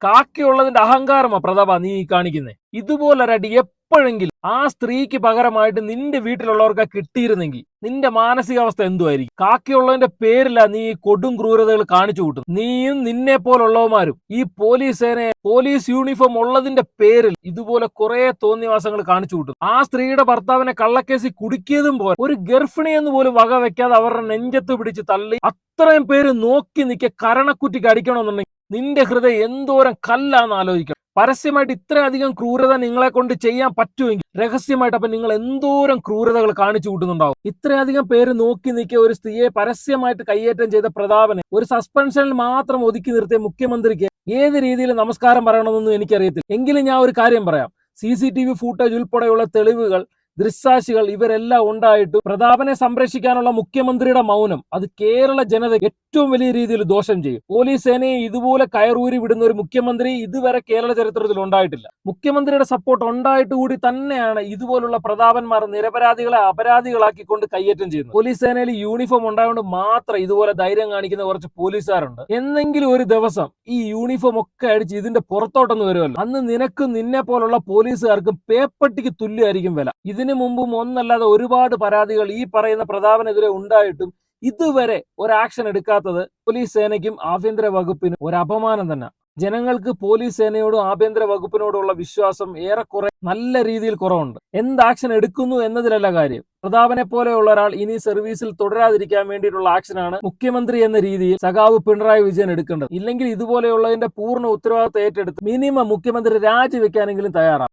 കാക്കിയുള്ളതിന്റെ അഹങ്കാരമാ പ്രതാപ നീ ഈ കാണിക്കുന്നേ. ഇതുപോലൊരടി എപ്പോഴെങ്കിലും ആ സ്ത്രീക്ക് പകരമായിട്ട് നിന്റെ വീട്ടിലുള്ളവർക്ക് കിട്ടിയിരുന്നെങ്കിൽ നിന്റെ മാനസികാവസ്ഥ എന്തുമായിരിക്കും? കാക്കിയുള്ളതിന്റെ പേരില നീ ഈ കൊടും ക്രൂരതകൾ കാണിച്ചു കൂട്ടും. നീയും നിന്നെ പോലുള്ളവന്മാരും ഈ പോലീസ് യൂണിഫോം ഉള്ളതിന്റെ പേരിൽ ഇതുപോലെ കുറെ തോന്നിവാസങ്ങൾ കാണിച്ചു കൂട്ടും. ആ സ്ത്രീയുടെ ഭർത്താവിനെ കള്ളക്കേസിൽ കുടുക്കിയതും പോലെ ഒരു ഗർഭിണി എന്ന് പോലും വക വെക്കാതെ അവരുടെ നെഞ്ചത്ത് പിടിച്ച് തള്ളി അത്രയും പേര് നോക്കി നിൽക്കെ കരണക്കുറ്റിക്ക് അടിക്കണമെന്നുണ്ടെങ്കിൽ നിന്റെ ഹൃദയം എന്തോരം കല്ലാന്ന് ആലോചിക്കണം. പരസ്യമായിട്ട് ഇത്രയധികം ക്രൂരത നിങ്ങളെ കൊണ്ട് ചെയ്യാൻ പറ്റുമെങ്കിൽ രഹസ്യമായിട്ട് അപ്പൊ നിങ്ങൾ എന്തോരം ക്രൂരതകൾ കാണിച്ചു കൂട്ടുന്നുണ്ടാവും. ഇത്രയധികം പേര് നോക്കി നിൽക്കിയ ഒരു സ്ത്രീയെ പരസ്യമായിട്ട് കയ്യേറ്റം ചെയ്ത പ്രതാപനെ ഒരു സസ്പെൻഷനിൽ മാത്രം ഒതുക്കി നിർത്തിയ മുഖ്യമന്ത്രിക്ക് ഏത് രീതിയിൽ നമസ്കാരം പറയണമെന്നൊന്നും എനിക്കറിയത്തില്ല. എങ്കിലും ഞാൻ ഒരു കാര്യം പറയാം. CCTV ഫൂട്ടേജ് ഉൾപ്പെടെയുള്ള തെളിവുകൾ, ദൃക്സാക്ഷികൾ ഇവരെല്ലാം ഉണ്ടായിട്ട് പ്രതാപനെ സംരക്ഷിക്കാനുള്ള മുഖ്യമന്ത്രിയുടെ മൗനം അത് കേരള ജനത ഏറ്റവും വലിയ രീതിയിൽ ദോഷം ചെയ്യും. പോലീസ് സേനയെ ഇതുപോലെ കയറൂരി വിടുന്ന ഒരു മുഖ്യമന്ത്രി ഇതുവരെ കേരള ചരിത്രത്തിൽ ഉണ്ടായിട്ടില്ല. മുഖ്യമന്ത്രിയുടെ സപ്പോർട്ട് ഉണ്ടായിട്ട് കൂടി തന്നെയാണ് ഇതുപോലുള്ള പ്രതാപന്മാർ നിരപരാധികളെ അപരാധികളാക്കിക്കൊണ്ട് കയ്യേറ്റം ചെയ്യുന്നത്. പോലീസ് സേനയിൽ യൂണിഫോം ഉണ്ടായതുകൊണ്ട് മാത്രം ഇതുപോലെ ധൈര്യം കാണിക്കുന്ന കുറച്ച് പോലീസുകാരുണ്ട്. എന്നെങ്കിലും ഒരു ദിവസം ഈ യൂണിഫോം ഒക്കെ അടിച്ച് ഇതിന്റെ പുറത്തോട്ടൊന്ന് വരുമല്ലോ, അന്ന് നിനക്കും നിന്നെ പോലുള്ള പോലീസുകാർക്കും പേപ്പട്ടിക്ക് തുല്യമായിരിക്കും വില. ഇതിനു മുമ്പും ഒന്നല്ലാതെ ഒരുപാട് പരാതികൾ ഈ പറയുന്ന പ്രതാപനെതിരെ ഉണ്ടായിട്ടും ഇതുവരെ ഒരു ആക്ഷൻ എടുക്കാത്തത് പോലീസ് സേനയ്ക്കും ആഭ്യന്തര വകുപ്പിനും ഒരു അപമാനം തന്നെ. ജനങ്ങൾക്ക് പോലീസ് സേനയോടും ആഭ്യന്തര വകുപ്പിനോടുള്ള വിശ്വാസം ഏറെക്കുറെ നല്ല രീതിയിൽ കുറവുണ്ട്. എന്ത് ആക്ഷൻ എടുക്കുന്നു എന്നതിലല്ല കാര്യം. പ്രതാപനെ പോലെയുള്ള ഒരാൾ ഇനി സർവീസിൽ തുടരാതിരിക്കാൻ വേണ്ടിയിട്ടുള്ള ആക്ഷനാണ് മുഖ്യമന്ത്രി എന്ന രീതിയിൽ സഖാവ് പിണറായി വിജയൻ എടുക്കേണ്ടത്. ഇല്ലെങ്കിൽ ഇതുപോലെയുള്ളതിന്റെ പൂർണ്ണ ഉത്തരവാദിത്തം ഏറ്റെടുത്ത് മിനിമം മുഖ്യമന്ത്രി രാജിവെക്കാനെങ്കിലും തയ്യാറാണ്.